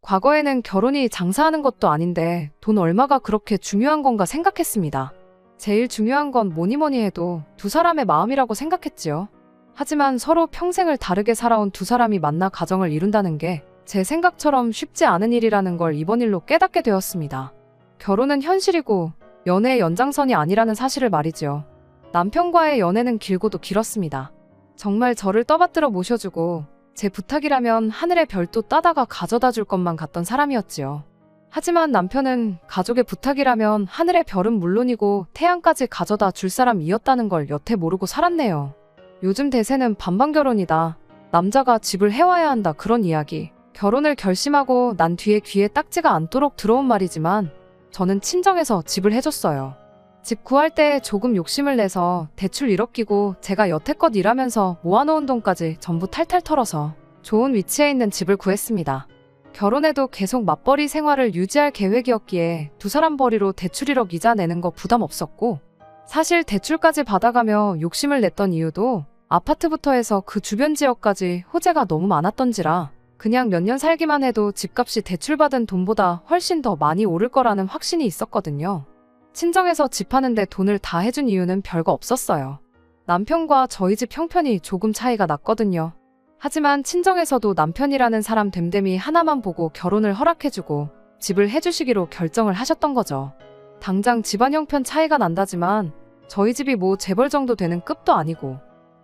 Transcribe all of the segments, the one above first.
과거에는 결혼이 장사하는 것도 아닌데 돈 얼마가 그렇게 중요한 건가 생각했습니다. 제일 중요한 건 뭐니 뭐니 해도 두 사람의 마음이라고 생각했지요. 하지만 서로 평생을 다르게 살아온 두 사람이 만나 가정을 이룬다는 게 제 생각처럼 쉽지 않은 일이라는 걸 이번 일로 깨닫게 되었습니다. 결혼은 현실이고 연애의 연장선이 아니라는 사실을 말이지요. 남편과의 연애는 길고도 길었습니다. 정말 저를 떠받들어 모셔주고 제 부탁이라면 하늘의 별도 따다가 가져다 줄 것만 같던 사람이었지요. 하지만 남편은 가족의 부탁이라면 하늘의 별은 물론이고 태양까지 가져다 줄 사람이었다는 걸 여태 모르고 살았네요. 요즘 대세는 반반 결혼이다. 남자가 집을 해와야 한다, 그런 이야기. 결혼을 결심하고 난 뒤에 귀에 딱지가 않도록 들어온 말이지만 저는 친정에서 집을 해줬어요. 집 구할 때 조금 욕심을 내서 대출 1억 끼고 제가 여태껏 일하면서 모아놓은 돈까지 전부 탈탈 털어서 좋은 위치에 있는 집을 구했습니다. 결혼해도 계속 맞벌이 생활을 유지할 계획이었기에 두 사람 벌이로 대출 1억 이자 내는 거 부담 없었고, 사실 대출까지 받아가며 욕심을 냈던 이유도 아파트부터 해서 그 주변 지역까지 호재가 너무 많았던지라 그냥 몇 년 살기만 해도 집값이 대출받은 돈보다 훨씬 더 많이 오를 거라는 확신이 있었거든요. 친정에서 집 하는데 돈을 다 해준 이유는 별거 없었어요. 남편과 저희 집 형편이 조금 차이가 났거든요. 하지만 친정에서도 남편이라는 사람 됨됨이 하나만 보고 결혼을 허락해주고 집을 해주시기로 결정을 하셨던 거죠. 당장 집안 형편 차이가 난다지만 저희 집이 뭐 재벌 정도 되는 급도 아니고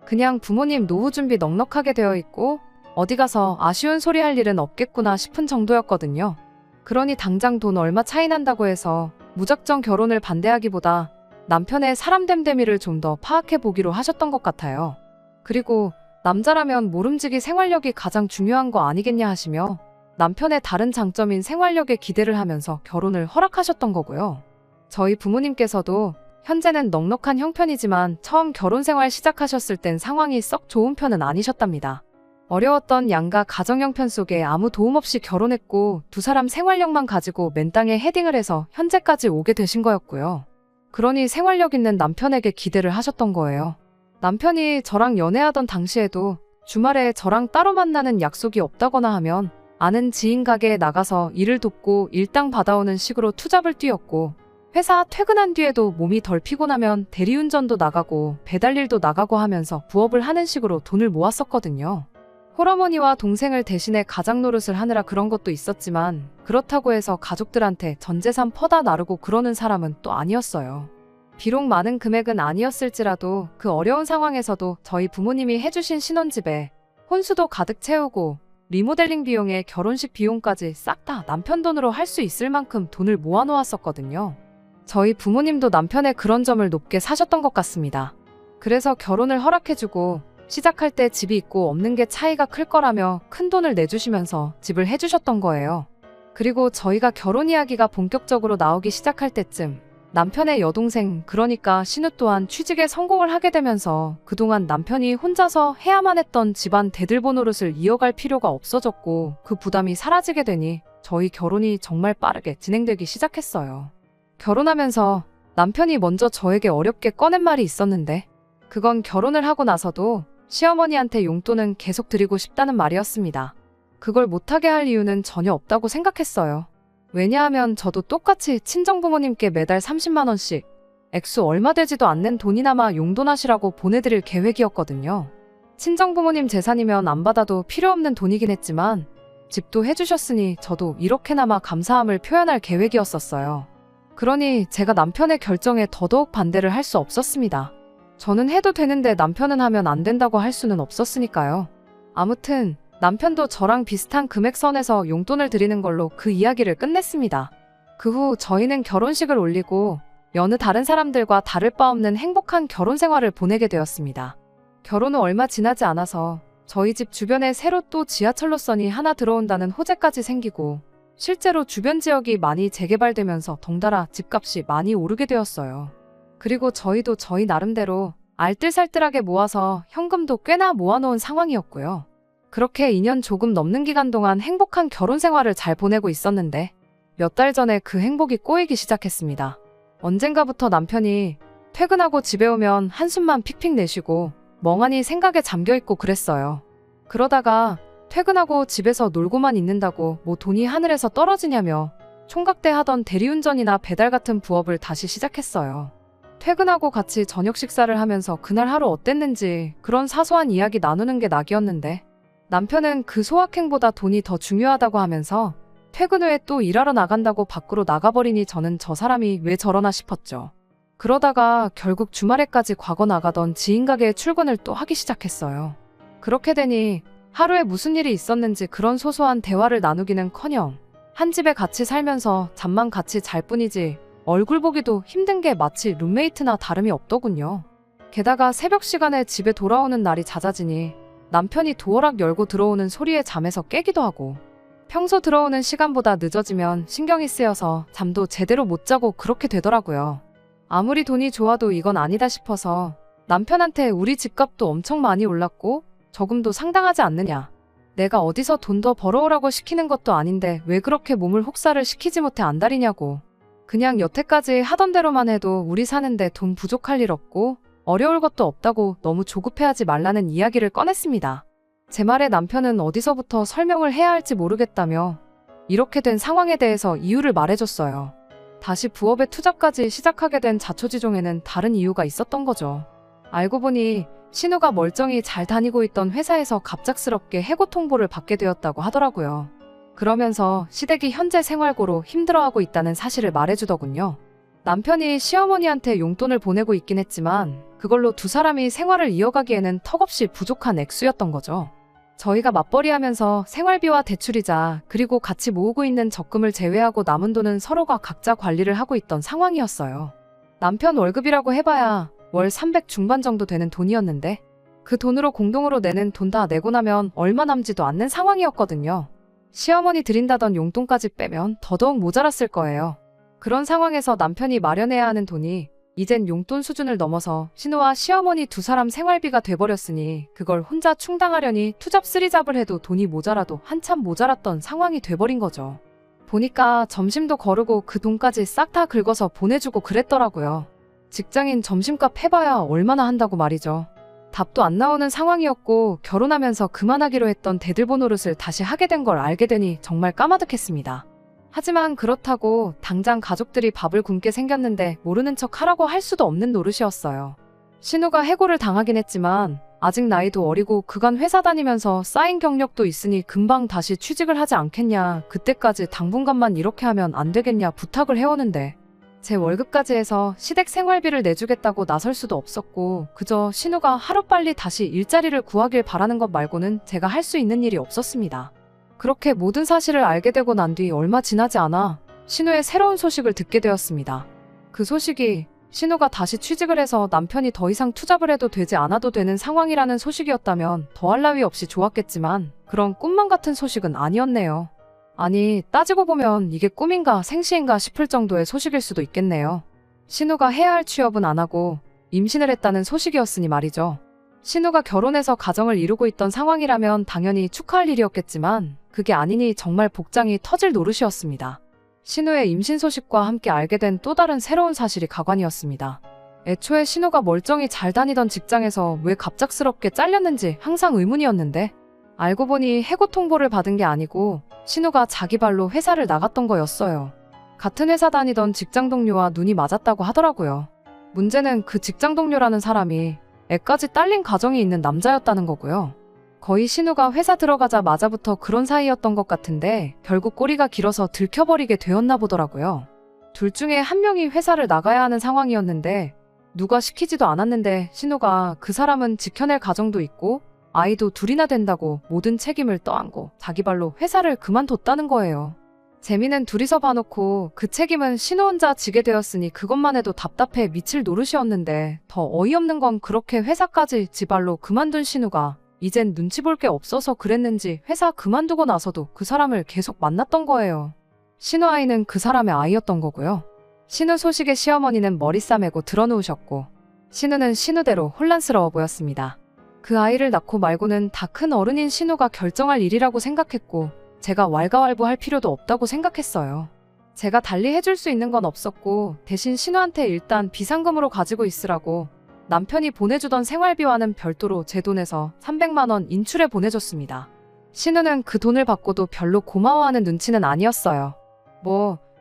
그냥 부모님 노후 준비 넉넉하게 되어 있고 어디 가서 아쉬운 소리 할 일은 없겠구나 싶은 정도였거든요. 그러니 당장 돈 얼마 차이 난다고 해서 무작정 결혼을 반대하기보다 남편의 사람 됨됨이를 좀 더 파악해 보기로 하셨던 것 같아요. 그리고 남자라면 모름지기 생활력이 가장 중요한 거 아니겠냐 하시며 남편의 다른 장점인 생활력에 기대를 하면서 결혼을 허락하셨던 거고요. 저희 부모님께서도 현재는 넉넉한 형편이지만 처음 결혼 생활 시작하셨을 땐 상황이 썩 좋은 편은 아니셨답니다. 어려웠던 양가 가정 형편 속에 아무 도움 없이 결혼했고 두 사람 생활력만 가지고 맨땅에 헤딩을 해서 현재까지 오게 되신 거였고요. 그러니 생활력 있는 남편에게 기대를 하셨던 거예요. 남편이 저랑 연애하던 당시에도 주말에 저랑 따로 만나는 약속이 없다거나 하면 아는 지인 가게에 나가서 일을 돕고 일당 받아오는 식으로 투잡을 뛰었고, 회사 퇴근한 뒤에도 몸이 덜 피곤하면 대리운전도 나가고 배달일도 나가고 하면서 부업을 하는 식으로 돈을 모았었거든요. 홀어머니와 동생을 대신해 가장 노릇을 하느라 그런 것도 있었지만 그렇다고 해서 가족들한테 전 재산 퍼다 나르고 그러는 사람은 또 아니었어요. 비록 많은 금액은 아니었을지라도 그 어려운 상황에서도 저희 부모님이 해주신 신혼집에 혼수도 가득 채우고 리모델링 비용에 결혼식 비용까지 싹 다 남편 돈으로 할 수 있을 만큼 돈을 모아놓았었거든요. 저희 부모님도 남편의 그런 점을 높게 사셨던 것 같습니다. 그래서 결혼을 허락해주고 시작할 때 집이 있고 없는 게 차이가 클 거라며 큰 돈을 내주시면서 집을 해주셨던 거예요. 그리고 저희가 결혼 이야기가 본격적으로 나오기 시작할 때쯤 남편의 여동생, 그러니까 신우 또한 취직에 성공을 하게 되면서 그동안 남편이 혼자서 해야만 했던 집안 대들보 노릇을 이어갈 필요가 없어졌고 그 부담이 사라지게 되니 저희 결혼이 정말 빠르게 진행되기 시작했어요. 결혼하면서 남편이 먼저 저에게 어렵게 꺼낸 말이 있었는데 그건 결혼을 하고 나서도 시어머니한테 용돈은 계속 드리고 싶다는 말이었습니다. 그걸 못하게 할 이유는 전혀 없다고 생각했어요. 왜냐하면 저도 똑같이 친정부모님께 매달 30만 원씩 액수 얼마 되지도 않는 돈이나마 용돈하시라고 보내드릴 계획이었거든요. 친정부모님 재산이면 안 받아도 필요 없는 돈이긴 했지만 집도 해주셨으니 저도 이렇게나마 감사함을 표현할 계획이었었어요. 그러니 제가 남편의 결정에 더더욱 반대를 할 수 없었습니다. 저는 해도 되는데 남편은 하면 안 된다고 할 수는 없었으니까요. 아무튼 남편도 저랑 비슷한 금액선에서 용돈을 드리는 걸로 그 이야기를 끝냈습니다. 그 후 저희는 결혼식을 올리고 여느 다른 사람들과 다를 바 없는 행복한 결혼 생활을 보내게 되었습니다. 결혼 후 얼마 지나지 않아서 저희 집 주변에 새로 또 지하철 노선이 하나 들어온다는 호재까지 생기고 실제로 주변 지역이 많이 재개발되면서 덩달아 집값이 많이 오르게 되었어요. 그리고 저희도 저희 나름대로 알뜰살뜰하게 모아서 현금도 꽤나 모아놓은 상황이었고요. 그렇게 2년 조금 넘는 기간 동안 행복한 결혼 생활을 잘 보내고 있었는데 몇 달 전에 그 행복이 꼬이기 시작했습니다. 언젠가부터 남편이 퇴근하고 집에 오면 한숨만 픽픽 내쉬고 멍하니 생각에 잠겨있고 그랬어요. 그러다가 퇴근하고 집에서 놀고만 있는다고 뭐 돈이 하늘에서 떨어지냐며 총각때 하던 대리운전이나 배달 같은 부업을 다시 시작했어요. 퇴근하고 같이 저녁 식사를 하면서 그날 하루 어땠는지 그런 사소한 이야기 나누는 게 낙이었는데 남편은 그 소확행보다 돈이 더 중요하다고 하면서 퇴근 후에 또 일하러 나간다고 밖으로 나가버리니 저는 저 사람이 왜 저러나 싶었죠. 그러다가 결국 주말에까지 과거 나가던 지인 가게에 출근을 또 하기 시작했어요. 그렇게 되니 하루에 무슨 일이 있었는지 그런 소소한 대화를 나누기는커녕 한 집에 같이 살면서 잠만 같이 잘 뿐이지 얼굴 보기도 힘든 게 마치 룸메이트나 다름이 없더군요. 게다가 새벽 시간에 집에 돌아오는 날이 잦아지니 남편이 도어락 열고 들어오는 소리에 잠에서 깨기도 하고 평소 들어오는 시간보다 늦어지면 신경이 쓰여서 잠도 제대로 못 자고 그렇게 되더라고요. 아무리 돈이 좋아도 이건 아니다 싶어서 남편한테 우리 집값도 엄청 많이 올랐고 저금도 상당하지 않느냐. 내가 어디서 돈 더 벌어오라고 시키는 것도 아닌데 왜 그렇게 몸을 혹사를 시키지 못해 안달이냐고. 그냥 여태까지 하던 대로만 해도 우리 사는데 돈 부족할 일 없고 어려울 것도 없다고 너무 조급해하지 말라는 이야기를 꺼냈습니다. 제 말에 남편은 어디서부터 설명을 해야 할지 모르겠다며 이렇게 된 상황에 대해서 이유를 말해줬어요. 다시 부업에 투자까지 시작하게 된 자초지종에는 다른 이유가 있었던 거죠. 알고 보니 신우가 멀쩡히 잘 다니고 있던 회사에서 갑작스럽게 해고 통보를 받게 되었다고 하더라고요. 그러면서 시댁이 현재 생활고로 힘들어하고 있다는 사실을 말해주더군요. 남편이 시어머니한테 용돈을 보내고 있긴 했지만 그걸로 두 사람이 생활을 이어가기에는 턱없이 부족한 액수였던 거죠. 저희가 맞벌이하면서 생활비와 대출이자 그리고 같이 모으고 있는 적금을 제외하고 남은 돈은 서로가 각자 관리를 하고 있던 상황이었어요. 남편 월급이라고 해봐야 월 300 중반 정도 되는 돈이었는데 그 돈으로 공동으로 내는 돈 다 내고 나면 얼마 남지도 않는 상황이었거든요. 시어머니 드린다던 용돈까지 빼면 더더욱 모자랐을 거예요. 그런 상황에서 남편이 마련해야 하는 돈이 이젠 용돈 수준을 넘어서 신우와 시어머니 두 사람 생활비가 돼버렸으니 그걸 혼자 충당하려니 투잡 쓰리잡을 해도 돈이 모자라도 한참 모자랐던 상황이 돼버린 거죠. 보니까 점심도 거르고 그 돈까지 싹 다 긁어서 보내주고 그랬더라고요. 직장인 점심값 해봐야 얼마나 한다고 말이죠. 답도 안 나오는 상황이었고 결혼하면서 그만하기로 했던 대들보 노릇을 다시 하게 된 걸 알게 되니 정말 까마득했습니다. 하지만 그렇다고 당장 가족들이 밥을 굶게 생겼는데 모르는 척 하라고 할 수도 없는 노릇이었어요. 신우가 해고를 당하긴 했지만 아직 나이도 어리고 그간 회사 다니면서 쌓인 경력도 있으니 금방 다시 취직을 하지 않겠냐, 그때까지 당분간만 이렇게 하면 안 되겠냐 부탁을 해오는데 제 월급까지 해서 시댁 생활비를 내주겠다고 나설 수도 없었고 그저 신우가 하루빨리 다시 일자리를 구하길 바라는 것 말고는 제가 할 수 있는 일이 없었습니다. 그렇게 모든 사실을 알게 되고 난 뒤 얼마 지나지 않아 신우의 새로운 소식을 듣게 되었습니다. 그 소식이 신우가 다시 취직을 해서 남편이 더 이상 투잡을 해도 되지 않아도 되는 상황이라는 소식이었다면 더할 나위 없이 좋았겠지만 그런 꿈만 같은 소식은 아니었네요. 아니, 따지고 보면 이게 꿈인가 생시인가 싶을 정도의 소식일 수도 있겠네요. 신우가 해야 할 취업은 안 하고 임신을 했다는 소식이었으니 말이죠. 신우가 결혼해서 가정을 이루고 있던 상황이라면 당연히 축하할 일이었겠지만 그게 아니니 정말 복장이 터질 노릇이었습니다. 신우의 임신 소식과 함께 알게 된 또 다른 새로운 사실이 가관이었습니다. 애초에 신우가 멀쩡히 잘 다니던 직장에서 왜 갑작스럽게 잘렸는지 항상 의문이었는데 알고 보니 해고 통보를 받은 게 아니고 신우가 자기 발로 회사를 나갔던 거였어요. 같은 회사 다니던 직장 동료와 눈이 맞았다고 하더라고요. 문제는 그 직장 동료라는 사람이 애까지 딸린 가정이 있는 남자였다는 거고요. 거의 신우가 회사 들어가자마자부터 그런 사이였던 것 같은데 결국 꼬리가 길어서 들켜버리게 되었나 보더라고요. 둘 중에 한 명이 회사를 나가야 하는 상황이었는데 누가 시키지도 않았는데 신우가 그 사람은 지켜낼 가정도 있고 아이도 둘이나 된다고 모든 책임을 떠안고 자기 발로 회사를 그만뒀다는 거예요. 재미는 둘이서 봐놓고 그 책임은 신우 혼자 지게 되었으니 그것만 해도 답답해 미칠 노릇이었는데 더 어이없는 건 그렇게 회사까지 지 발로 그만둔 신우가 이젠 눈치 볼 게 없어서 그랬는지 회사 그만두고 나서도 그 사람을 계속 만났던 거예요. 신우 아이는 그 사람의 아이였던 거고요. 신우 소식에 시어머니는 머리 싸매고 드러누우셨고 신우는 신우대로 혼란스러워 보였습니다. 그 아이를 낳고 말고는 다 큰 어른인 신우가 결정할 일이라고 생각했고 제가 왈가왈부할 필요도 없다고 생각했어요. 제가 달리 해줄 수 있는 건 없었고 대신 신우한테 일단 비상금으로 가지고 있으라고 남편이 보내주던 생활비와는 별도로 제 돈에서 300만 원 인출해 보내줬습니다. 신우는 그 돈을 받고도 별로 고마워하는 눈치는 아니었어요.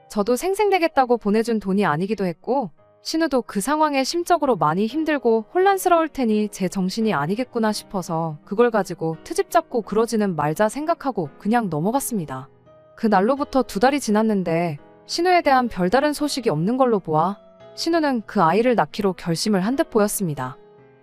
저도 생생내겠다고 보내준 돈이 아니기도 했고, 신우도 그 상황에 심적으로 많이 힘들고 혼란스러울 테니 제 정신이 아니겠구나 싶어서 그걸 가지고 트집 잡고 그러지는 말자 생각하고 그냥 넘어갔습니다. 그 날로부터 2달이 지났는데 신우에 대한 별다른 소식이 없는 걸로 보아 신우는 그 아이를 낳기로 결심을 한 듯 보였습니다.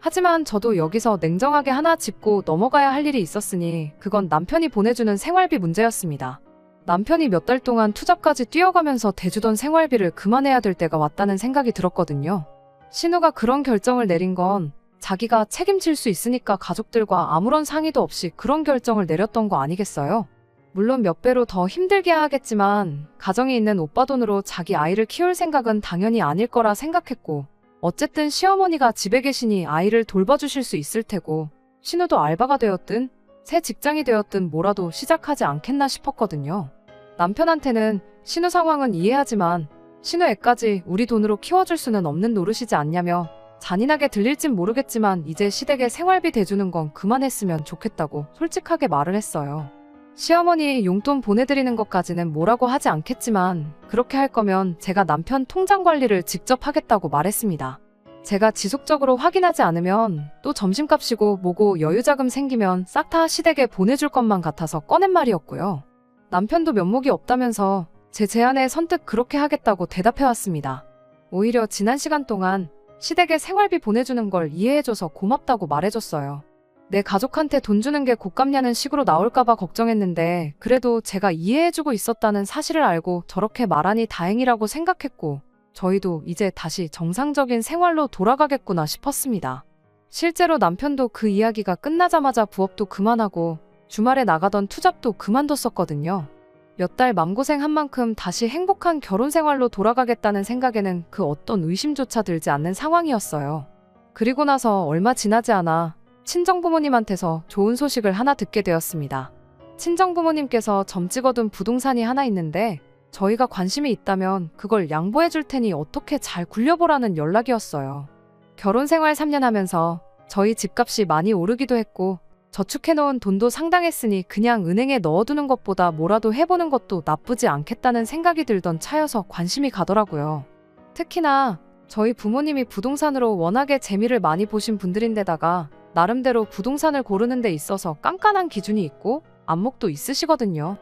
하지만 저도 여기서 냉정하게 하나 짚고 넘어가야 할 일이 있었으니 그건 남편이 보내주는 생활비 문제였습니다. 남편이 몇 달 동안 투잡까지 뛰어가면서 대주던 생활비를 그만해야 될 때가 왔다는 생각이 들었거든요. 신우가 그런 결정을 내린 건 자기가 책임질 수 있으니까 가족들과 아무런 상의도 없이 그런 결정을 내렸던 거 아니겠어요? 물론 몇 배로 더 힘들게 하겠지만 가정이 있는 오빠 돈으로 자기 아이를 키울 생각은 당연히 아닐 거라 생각했고, 어쨌든 시어머니가 집에 계시니 아이를 돌봐주실 수 있을 테고 신우도 알바가 되었든 새 직장이 되었든 뭐라도 시작하지 않겠나 싶었거든요. 남편한테는 신우 상황은 이해하지만 신우 애까지 우리 돈으로 키워줄 수는 없는 노릇이지 않냐며 잔인하게 들릴진 모르겠지만 이제 시댁에 생활비 대주는 건 그만했으면 좋겠다고 솔직하게 말을 했어요. 시어머니 용돈 보내드리는 것까지는 뭐라고 하지 않겠지만 그렇게 할 거면 제가 남편 통장 관리를 직접 하겠다고 말했습니다. 제가 지속적으로 확인하지 않으면 또 점심값이고 뭐고 여유자금 생기면 싹 다 시댁에 보내줄 것만 같아서 꺼낸 말이었고요. 남편도 면목이 없다면서 제 제안에 선뜻 그렇게 하겠다고 대답해왔습니다. 오히려 지난 시간 동안 시댁에 생활비 보내주는 걸 이해해줘서 고맙다고 말해줬어요. 내 가족한테 돈 주는 게 곶감냐는 식으로 나올까봐 걱정했는데 그래도 제가 이해해주고 있었다는 사실을 알고 저렇게 말하니 다행이라고 생각했고, 저희도 이제 다시 정상적인 생활로 돌아가겠구나 싶었습니다. 실제로 남편도 그 이야기가 끝나자마자 부업도 그만하고 주말에 나가던 투잡도 그만뒀었거든요. 몇 달 맘고생한 만큼 다시 행복한 결혼 생활로 돌아가겠다는 생각에는 그 어떤 의심조차 들지 않는 상황이었어요. 그리고 나서 얼마 지나지 않아 친정부모님한테서 좋은 소식을 하나 듣게 되었습니다. 친정부모님께서 점 찍어둔 부동산이 하나 있는데 저희가 관심이 있다면 그걸 양보해 줄 테니 어떻게 잘 굴려보라는 연락이었어요. 결혼 생활 3년 하면서 저희 집값이 많이 오르기도 했고 저축해놓은 돈도 상당했으니 그냥 은행에 넣어두는 것보다 뭐라도 해보는 것도 나쁘지 않겠다는 생각이 들던 차여서 관심이 가더라고요. 특히나 저희 부모님이 부동산으로 워낙에 재미를 많이 보신 분들인데다가 나름대로 부동산을 고르는 데 있어서 깐깐한 기준이 있고 안목도 있으시거든요.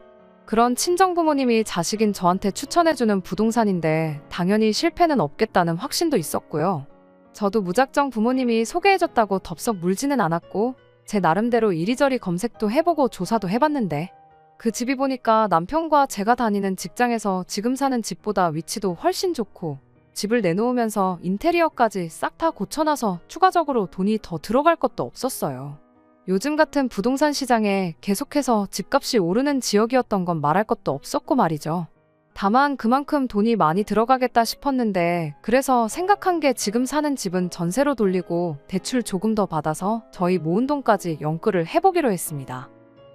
그런 친정부모님이 자식인 저한테 추천해주는 부동산인데 당연히 실패는 없겠다는 확신도 있었고요. 저도 무작정 부모님이 소개해줬다고 덥석 물지는 않았고 제 나름대로 이리저리 검색도 해보고 조사도 해봤는데 그 집이 보니까 남편과 제가 다니는 직장에서 지금 사는 집보다 위치도 훨씬 좋고 집을 내놓으면서 인테리어까지 싹 다 고쳐놔서 추가적으로 돈이 더 들어갈 것도 없었어요. 요즘 같은 부동산 시장에 계속해서 집값이 오르는 지역이었던 건 말할 것도 없었고 말이죠. 다만 그만큼 돈이 많이 들어가겠다 싶었는데 그래서 생각한 게 지금 사는 집은 전세로 돌리고 대출 조금 더 받아서 저희 모은 돈까지 연끌을 해보기로 했습니다.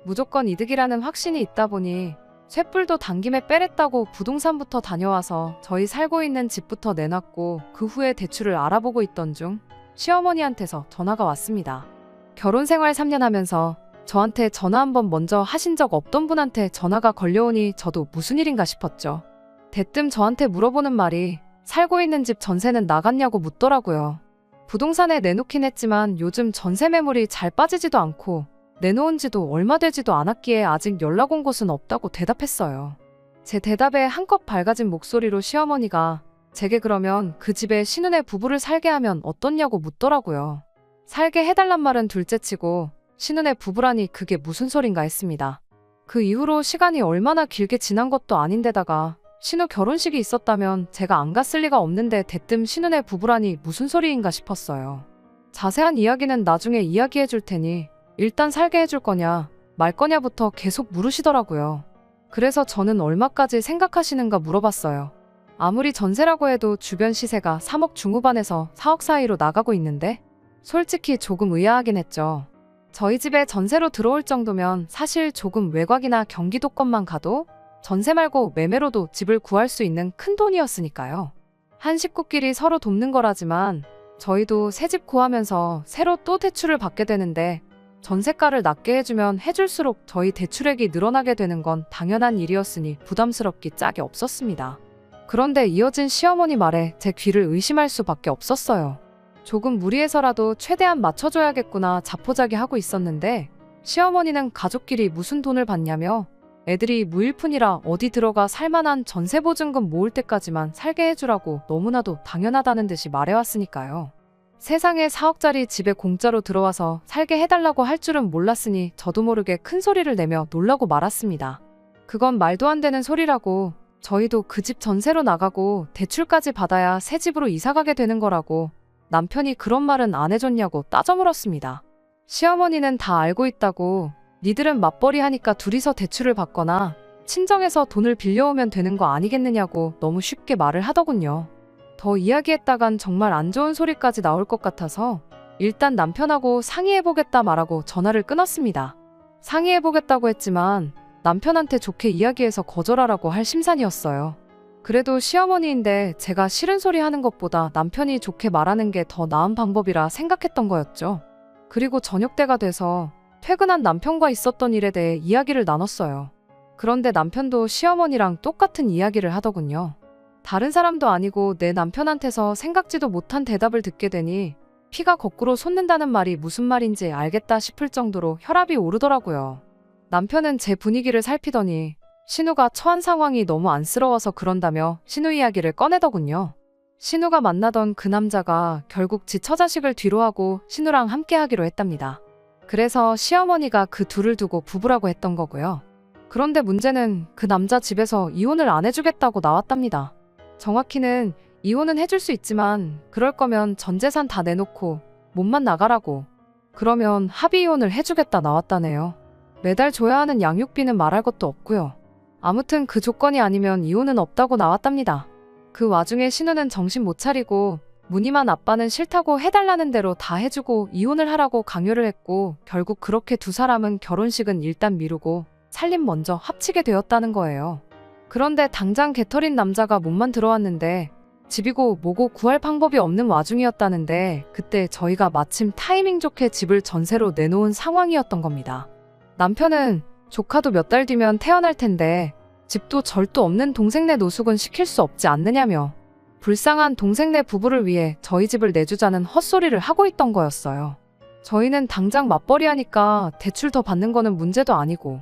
무조건 이득이라는 확신이 있다 보니 쇳불도 당김에 빼랬다고 부동산부터 다녀와서 저희 살고 있는 집부터 내놨고 그 후에 대출을 알아보고 있던 중 시어머니한테서 전화가 왔습니다. 결혼 생활 3년 하면서 저한테 전화 한번 먼저 하신 적 없던 분한테 전화가 걸려오니 저도 무슨 일인가 싶었죠. 대뜸 저한테 물어보는 말이 살고 있는 집 전세는 나갔냐고 묻더라고요. 부동산에 내놓긴 했지만 요즘 전세 매물이 잘 빠지지도 않고 내놓은 지도 얼마 되지도 않았기에 아직 연락 온 곳은 없다고 대답했어요. 제 대답에 한껏 밝아진 목소리로 시어머니가 제게 그러면 그 집에 신혼의 부부를 살게 하면 어떻냐고 묻더라고요. 살게 해달란 말은 둘째치고 신혼의 부부라니 그게 무슨 소린가 했습니다. 그 이후로 시간이 얼마나 길게 지난 것도 아닌데다가 신우 결혼식이 있었다면 제가 안 갔을 리가 없는데 대뜸 신혼의 부부라니 무슨 소리인가 싶었어요. 자세한 이야기는 나중에 이야기해 줄 테니 일단 살게 해줄 거냐 말 거냐부터 계속 물으시더라고요. 그래서 저는 얼마까지 생각하시는가 물어봤어요. 아무리 전세라고 해도 주변 시세가 3억 중후반에서 4억 사이로 나가고 있는데 솔직히 조금 의아하긴 했죠. 저희 집에 전세로 들어올 정도면 사실 조금 외곽이나 경기도권만 가도 전세 말고 매매로도 집을 구할 수 있는 큰 돈이었으니까요. 한 식구끼리 서로 돕는 거라지만 저희도 새 집 구하면서 새로 또 대출을 받게 되는데 전세가를 낮게 해주면 해줄수록 저희 대출액이 늘어나게 되는 건 당연한 일이었으니 부담스럽기 짝이 없었습니다. 그런데 이어진 시어머니 말에 제 귀를 의심할 수밖에 없었어요. 조금 무리해서라도 최대한 맞춰줘야겠구나 자포자기하고 있었는데 시어머니는 가족끼리 무슨 돈을 받냐며 애들이 무일푼이라 어디 들어가 살만한 전세보증금 모을 때까지만 살게 해주라고 너무나도 당연하다는 듯이 말해왔으니까요. 세상에 4억짜리 집에 공짜로 들어와서 살게 해달라고 할 줄은 몰랐으니 저도 모르게 큰 소리를 내며 놀라고 말았습니다. 그건 말도 안 되는 소리라고, 저희도 그 집 전세로 나가고 대출까지 받아야 새 집으로 이사가게 되는 거라고 남편이 그런 말은 안 해줬냐고 따져 물었습니다. 시어머니는 다 알고 있다고, 니들은 맞벌이 하니까 둘이서 대출을 받거나 친정에서 돈을 빌려오면 되는 거 아니겠느냐고 너무 쉽게 말을 하더군요. 더 이야기했다간 정말 안 좋은 소리까지 나올 것 같아서 일단 남편하고 상의해보겠다 말하고 전화를 끊었습니다. 상의해보겠다고 했지만 남편한테 좋게 이야기해서 거절하라고 할 심산이었어요. 그래도 시어머니인데 제가 싫은 소리 하는 것보다 남편이 좋게 말하는 게 더 나은 방법이라 생각했던 거였죠. 그리고 저녁 때가 돼서 퇴근한 남편과 있었던 일에 대해 이야기를 나눴어요. 그런데 남편도 시어머니랑 똑같은 이야기를 하더군요. 다른 사람도 아니고 내 남편한테서 생각지도 못한 대답을 듣게 되니 피가 거꾸로 솟는다는 말이 무슨 말인지 알겠다 싶을 정도로 혈압이 오르더라고요. 남편은 제 분위기를 살피더니 신우가 처한 상황이 너무 안쓰러워서 그런다며 신우 이야기를 꺼내더군요. 신우가 만나던 그 남자가 결국 지 처자식을 뒤로하고 신우랑 함께 하기로 했답니다. 그래서 시어머니가 그 둘을 두고 부부라고 했던 거고요. 그런데 문제는 그 남자 집에서 이혼을 안 해주겠다고 나왔답니다. 정확히는 이혼은 해줄 수 있지만 그럴 거면 전 재산 다 내놓고 몸만 나가라고, 그러면 합의 이혼을 해주겠다 나왔다네요. 매달 줘야 하는 양육비는 말할 것도 없고요. 아무튼 그 조건이 아니면 이혼은 없다고 나왔답니다. 그 와중에 신우는 정신 못 차리고 무늬만 아빠는 싫다고 해달라는 대로 다 해주고 이혼을 하라고 강요를 했고 결국 그렇게 두 사람은 결혼식은 일단 미루고 살림 먼저 합치게 되었다는 거예요. 그런데 당장 개털인 남자가 몸만 들어왔는데 집이고 뭐고 구할 방법이 없는 와중이었다는데 그때 저희가 마침 타이밍 좋게 집을 전세로 내놓은 상황이었던 겁니다. 남편은 조카도 몇 달 뒤면 태어날 텐데 집도 절도 없는 동생네 노숙은 시킬 수 없지 않느냐며 불쌍한 동생네 부부를 위해 저희 집을 내주자는 헛소리를 하고 있던 거였어요. 저희는 당장 맞벌이 하니까 대출 더 받는 거는 문제도 아니고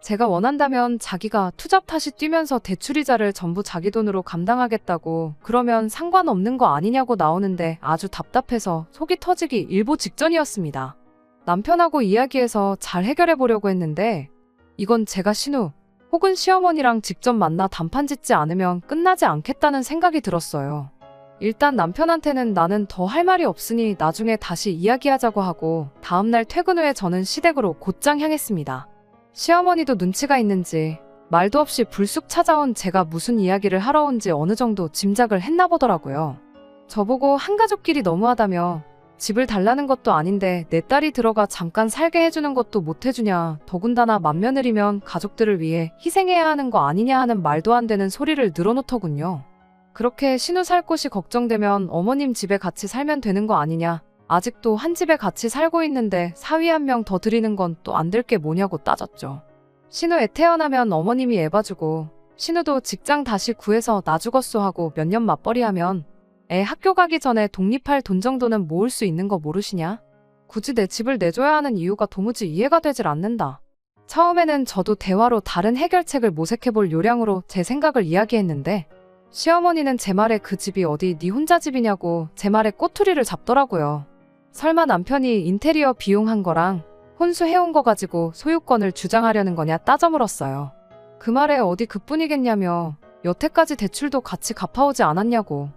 제가 원한다면 자기가 투잡 다시 뛰면서 대출이자를 전부 자기 돈으로 감당하겠다고 그러면 상관없는 거 아니냐고 나오는데 아주 답답해서 속이 터지기 일보 직전이었습니다. 남편하고 이야기해서 잘 해결해 보려고 했는데 이건 제가 신우 혹은 시어머니랑 직접 만나 단판 짓지 않으면 끝나지 않겠다는 생각이 들었어요. 일단 남편한테는 나는 더 할 말이 없으니 나중에 다시 이야기하자고 하고 다음날 퇴근 후에 저는 시댁으로 곧장 향했습니다. 시어머니도 눈치가 있는지 말도 없이 불쑥 찾아온 제가 무슨 이야기를 하러 온지 어느 정도 짐작을 했나 보더라고요. 저보고 한가족끼리 너무하다며 집을 달라는 것도 아닌데 내 딸이 들어가 잠깐 살게 해주는 것도 못 해주냐, 더군다나 맏며느리면 가족들을 위해 희생해야 하는 거 아니냐 하는 말도 안 되는 소리를 늘어놓더군요. 그렇게 신우 살 곳이 걱정되면 어머님 집에 같이 살면 되는 거 아니냐, 아직도 한 집에 같이 살고 있는데 사위 한 명 더 드리는 건 또 안 될 게 뭐냐고 따졌죠. 신우 애 태어나면 어머님이 애 봐주고 신우도 직장 다시 구해서 나 죽었소 하고 몇 년 맞벌이 하면 애 학교 가기 전에 독립할 돈 정도는 모을 수 있는 거 모르시냐? 굳이 내 집을 내줘야 하는 이유가 도무지 이해가 되질 않는다. 처음에는 저도 대화로 다른 해결책을 모색해볼 요량으로 제 생각을 이야기했는데 시어머니는 제 말에 그 집이 어디 네 혼자 집이냐고 제 말에 꼬투리를 잡더라고요. 설마 남편이 인테리어 비용한 거랑 혼수해온 거 가지고 소유권을 주장하려는 거냐 따져 물었어요. 그 말에 어디 그뿐이겠냐며 여태까지 대출도 같이 갚아오지 않았냐고.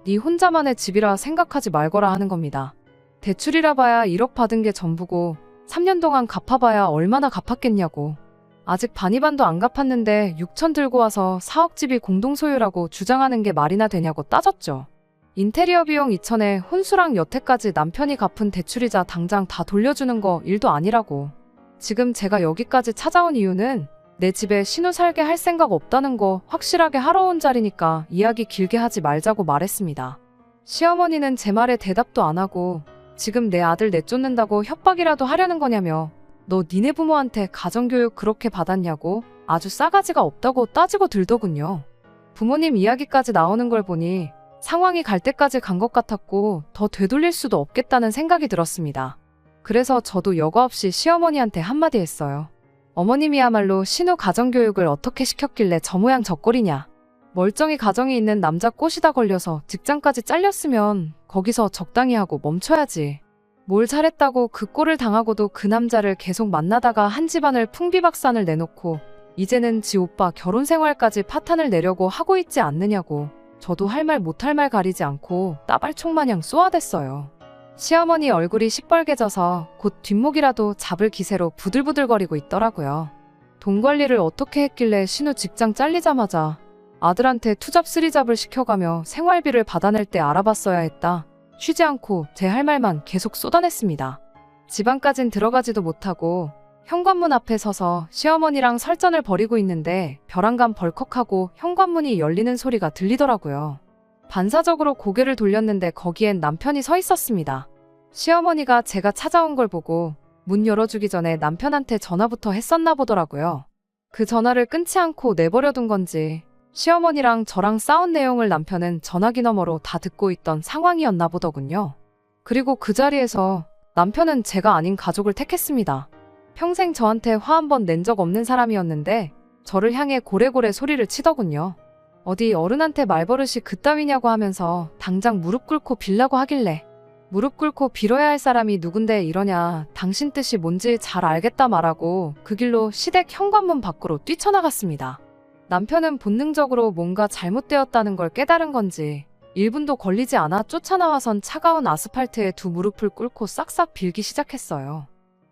네 혼자만의 집이라 생각하지 말거라 하는 겁니다. 대출이라 봐야 1억 받은 게 전부고 3년 동안 갚아봐야 얼마나 갚았겠냐고. 아직 반이반도 안 갚았는데 6천 들고 와서 4억 집이 공동소유라고 주장하는 게 말이나 되냐고 따졌죠. 인테리어 비용 2천에 혼수랑 여태까지 남편이 갚은 대출이자 당장 다 돌려주는 거 일도 아니라고. 지금 제가 여기까지 찾아온 이유는 내 집에 신우 살게 할 생각 없다는 거 확실하게 하러 온 자리니까 이야기 길게 하지 말자고 말했습니다. 시어머니는 제 말에 대답도 안 하고 지금 내 아들 내쫓는다고 협박이라도 하려는 거냐며. 너 니네 부모한테 가정교육 그렇게 받았냐고 아주 싸가지가 없다고 따지고 들더군요. 부모님 이야기까지 나오는 걸 보니 상황이 갈 때까지 간 것 같았고 더 되돌릴 수도 없겠다는 생각이 들었습니다. 그래서 저도 여과 없이 시어머니한테 한마디 했어요. 어머님이야말로 신우 가정교육을 어떻게 시켰길래 저 모양 저 꼴이냐. 멀쩡히 가정이 있는 남자 꼬시다 걸려서 직장까지 잘렸으면 거기서 적당히 하고 멈춰야지. 뭘 잘했다고 그 꼴을 당하고도 그 남자를 계속 만나다가 한 집안을 풍비박산을 내놓고 이제는 지 오빠 결혼 생활까지 파탄을 내려고 하고 있지 않느냐고. 저도 할 말 못할 말 가리지 않고 따발총 마냥 쏘아댔어요. 시어머니 얼굴이 시뻘개져서 곧 뒷목이라도 잡을 기세로 부들부들거리고 있더라고요. 돈 관리를 어떻게 했길래 신우 직장 잘리자마자 아들한테 투잡 쓰리잡을 시켜가며 생활비를 받아낼 때 알아봤어야 했다. 쉬지 않고 제 할 말만 계속 쏟아냈습니다. 집안까진 들어가지도 못하고 현관문 앞에 서서 시어머니랑 설전을 벌이고 있는데 벼랑간 벌컥하고 현관문이 열리는 소리가 들리더라고요. 반사적으로 고개를 돌렸는데 거기엔 남편이 서 있었습니다. 시어머니가 제가 찾아온 걸 보고 문 열어주기 전에 남편한테 전화부터 했었나 보더라고요. 그 전화를 끊지 않고 내버려둔 건지 시어머니랑 저랑 싸운 내용을 남편은 전화기 너머로 다 듣고 있던 상황이었나 보더군요. 그리고 그 자리에서 남편은 제가 아닌 가족을 택했습니다. 평생 저한테 화 한 번 낸 적 없는 사람이었는데 저를 향해 고래고래 소리를 치더군요. 어디 어른한테 말버릇이 그따위냐고 하면서 당장 무릎 꿇고 빌라고 하길래 무릎 꿇고 빌어야 할 사람이 누군데 이러냐. 당신 뜻이 뭔지 잘 알겠다 말하고 그 길로 시댁 현관문 밖으로 뛰쳐나갔습니다. 남편은 본능적으로 뭔가 잘못되었다는 걸 깨달은 건지 1분도 걸리지 않아 쫓아나와선 차가운 아스팔트에 두 무릎을 꿇고 싹싹 빌기 시작했어요.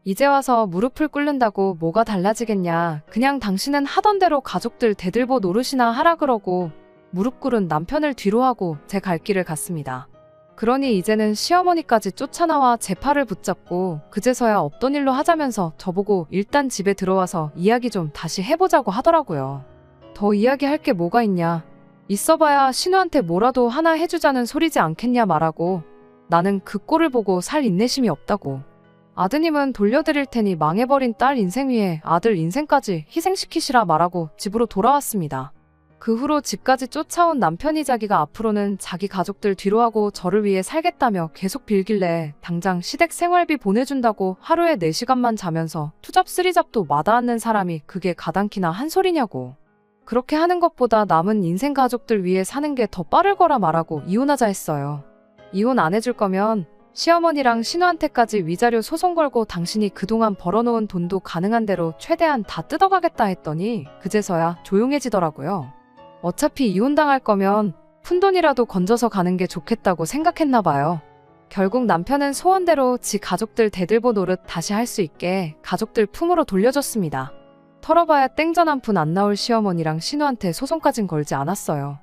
이제 와서 무릎을 꿇는다고 뭐가 달라지겠냐. 그냥 당신은 하던 대로 가족들 대들보 노릇이나 하라 그러고 무릎 꿇은 남편을 뒤로 하고 제 갈 길을 갔습니다. 그러니 이제는 시어머니까지 쫓아나와 제 팔을 붙잡고 그제서야 없던 일로 하자면서 저보고 일단 집에 들어와서 이야기 좀 다시 해보자고 하더라고요. 더 이야기할 게 뭐가 있냐. 있어봐야 신우한테 뭐라도 하나 해주자는 소리지 않겠냐 말하고 나는 그 꼴을 보고 살 인내심이 없다고. 아드님은 돌려드릴 테니 망해버린 딸 인생 위에 아들 인생까지 희생시키시라 말하고 집으로 돌아왔습니다. 그 후로 집까지 쫓아온 남편이 자기가 앞으로는 자기 가족들 뒤로하고 저를 위해 살겠다며 계속 빌길래 당장 시댁 생활비 보내준다고 하루에 4시간만 자면서 투잡 쓰리잡도 마다않는 사람이 그게 가당키나 한 소리냐고. 그렇게 하는 것보다 남은 인생 가족들 위해 사는 게 더 빠를 거라 말하고 이혼하자 했어요. 이혼 안 해줄 거면 시어머니랑 신우한테까지 위자료 소송 걸고 당신이 그동안 벌어놓은 돈도 가능한 대로 최대한 다 뜯어가겠다 했더니 그제서야 조용해지더라고요. 어차피 이혼당할 거면 푼돈이라도 건져서 가는 게 좋겠다고 생각했나 봐요. 결국 남편은 소원대로 지 가족들 대들보 노릇 다시 할 수 있게 가족들 품으로 돌려줬습니다. 털어봐야 땡전 한 푼 안 나올 시어머니랑 신우한테 소송까진 걸지 않았어요.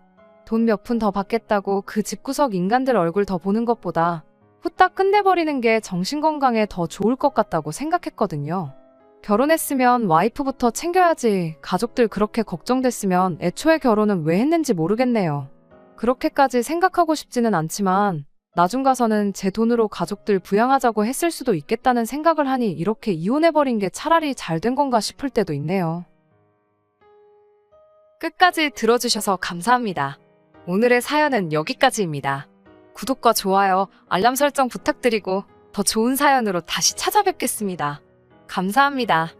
돈 몇 푼 더 받겠다고 그 집구석 인간들 얼굴 더 보는 것보다 후딱 끝내버리는 게 정신건강에 더 좋을 것 같다고 생각했거든요. 결혼했으면 와이프부터 챙겨야지. 가족들 그렇게 걱정됐으면 애초에 결혼은 왜 했는지 모르겠네요. 그렇게까지 생각하고 싶지는 않지만 나중 가서는 제 돈으로 가족들 부양하자고 했을 수도 있겠다는 생각을 하니 이렇게 이혼해버린 게 차라리 잘 된 건가 싶을 때도 있네요. 끝까지 들어주셔서 감사합니다. 오늘의 사연은 여기까지입니다. 구독과 좋아요, 알람 설정 부탁드리고 더 좋은 사연으로 다시 찾아뵙겠습니다. 감사합니다.